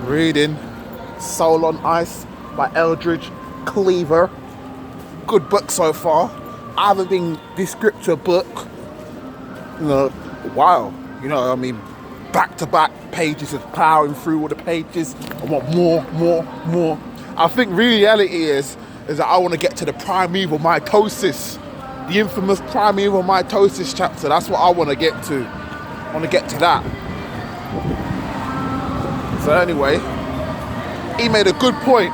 reading Soul on Ice by Eldridge Cleaver. Good book so far. I haven't been this scripture book in a while. You know, I mean, back-to-back pages of plowing through all the pages. I want more. I think reality is that I want to get to the primeval mitosis, the infamous primeval mitosis chapter. That's what I want to get to. I want to get to that. So anyway, he made a good point,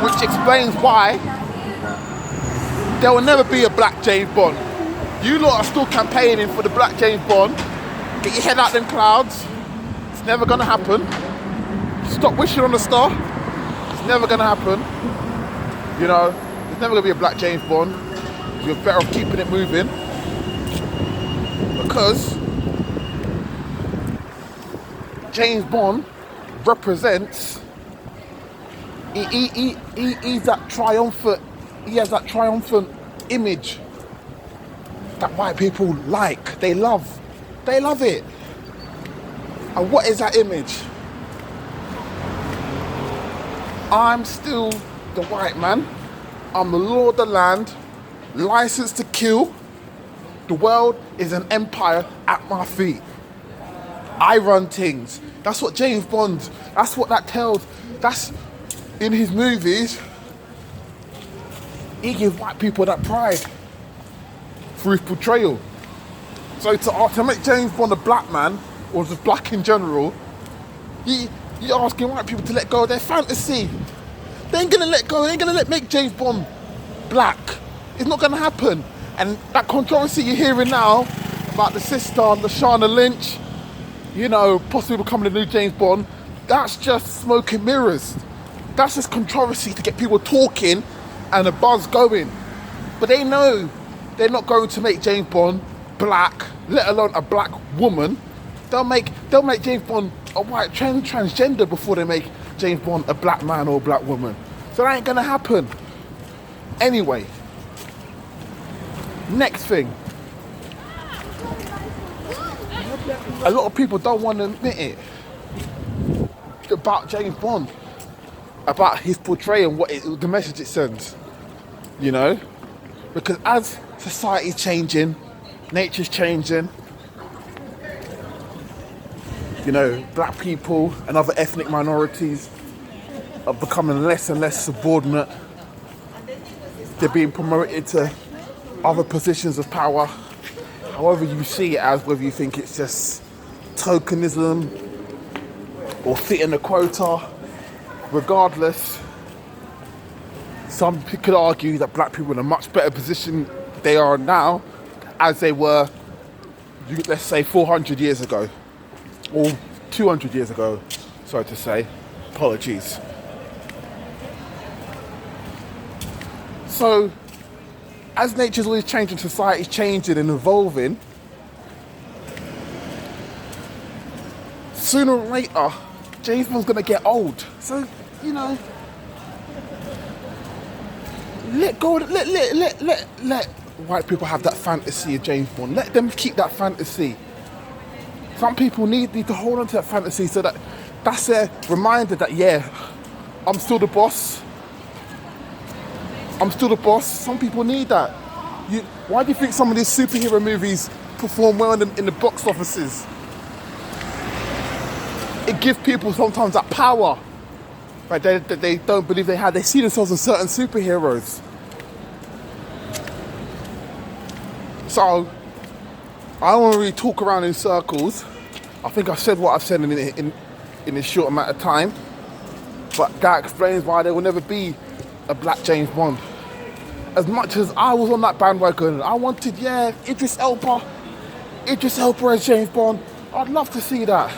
which explains why there will never be a black James Bond. You lot are still campaigning for the black James Bond. Get your head out them clouds. It's never gonna happen. Stop wishing on a star. It's never gonna happen. You know, there's never gonna be a black James Bond. You're better off keeping it moving. Because James Bond represents, he's that triumphant, he has that triumphant image that white people like, they love it. And what is that image? I'm still the white man. I'm the law of the land, licensed to kill. The world is an empire at my feet. I run things. That's what James Bond, that's what that tells. That's in his movies. He gives white people that pride through his portrayal. So to make James Bond a black man, or just black in general, you're asking white people to let go of their fantasy. They ain't gonna let go, they ain't gonna make James Bond black. It's not gonna happen. And that controversy you're hearing now about the sister, Lashana Lynch, you know, possibly becoming the new James Bond, that's just smoke and mirrors. That's just controversy to get people talking and a buzz going. But they know they're not going to make James Bond black, let alone a black woman. They'll make James Bond a white transgender before they make James Bond a black man or a black woman. So that ain't gonna happen. Anyway, next thing. A lot of people don't want to admit it about James Bond, about his portrayal and the message it sends. You know, because as society's changing, nature's changing. You know, black people and other ethnic minorities are becoming less and less subordinate. They're being promoted to other positions of power. However you see it as, whether you think it's just tokenism or fitting a quota, regardless, some could argue that black people are in a much better position they are now as they were, let's say, 400 years ago. Or 200 years ago, sorry to say. Apologies. So, as nature's always changing, society's changing and evolving, sooner or later, James Bond's gonna get old. So, you know, let go, let white people have that fantasy of James Bond. Let them keep that fantasy. Some people need to hold on to that fantasy so that that's a reminder that, yeah, I'm still the boss. I'm still the boss. Some people need that. Why do you think some of these superhero movies perform well in the box offices? It gives people sometimes that power. Right? They don't believe they have. They see themselves as certain superheroes. So, I don't want to really talk around in circles. I think I've said what I've said in a short amount of time. But that explains why there will never be a black James Bond. As much as I was on that bandwagon, I wanted, Idris Elba as James Bond. I'd love to see that.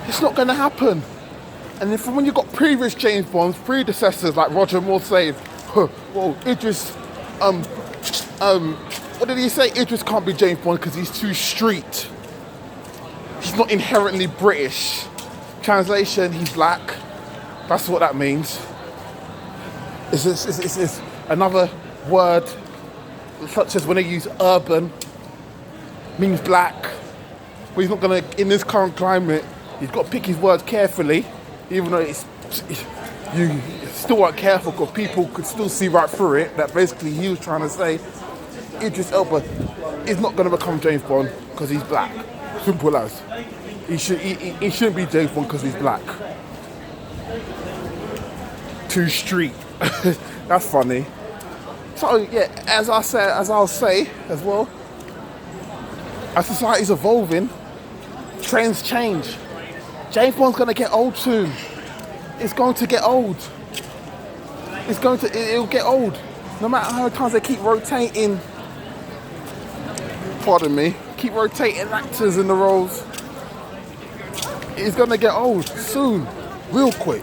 It's not going to happen. And then when you've got previous James Bonds, predecessors like Roger Moore saying, well, Idris, what did he say? Idris can't be James Bond because he's too street. He's not inherently British. Translation, he's black. That's what that means. It's another word, such as when they use urban, means black. But he's not going to, in this current climate, He's got to pick his words carefully, even though you still weren't careful because people could still see right through it. That basically he was trying to say Idris Elba is not going to become James Bond because he's black. Simple as. He shouldn't be James Bond because he's black. Too street. That's funny. So yeah, as I'll say as well, as society's evolving, trends change. James Bond's gonna get old soon. It's going to get old. It'll get old. No matter how many times they keep rotating, pardon me, keep rotating actors in the roles, it's gonna get old soon, real quick.